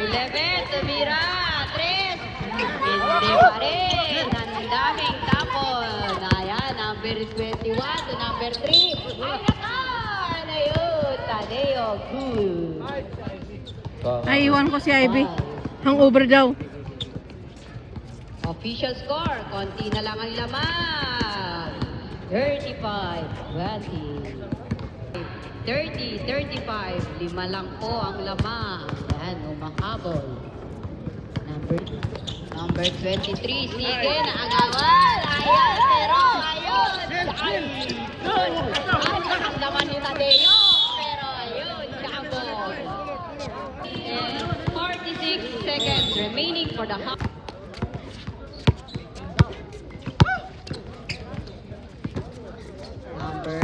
11, tumira. 3. Hindi pa rin. Ang daming tapon. Ayan, number 21 to number 3. Ay, nakan! Ayun, Tadeo. Good. Ay, iwan ko si Ivy. Hangover daw. Official score, konti na lang ang laman. 35, 20. 30, 35, 5 lang po ang laman. Yan, umahabol. Number 23, sige, naagawan. Ayan, pero, ayun. Ayun. Ang lakas naman ni Tadeo. Pero, ayun, kabol. And 46 seconds remaining for the half. Number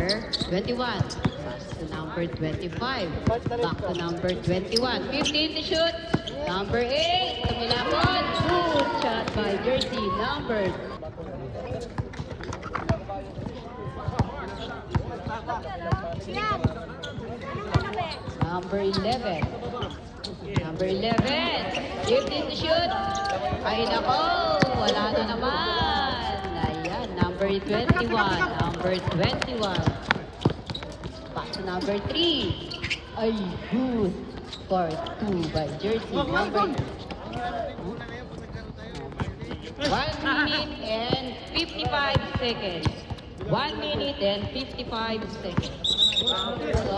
21. Pass to number 25. Back to number 21. 15 to shoot. Number 8. Tumilapon. Good shot by jersey number. Number 11. Number 11. 15 to shoot. Ay nako. Wala na naman. Ayan. Number 21. Number 21. Back to number 3. Ay, good. Score 2 by jersey number 1 minute and 55 seconds. 1 minute and 55 seconds. So,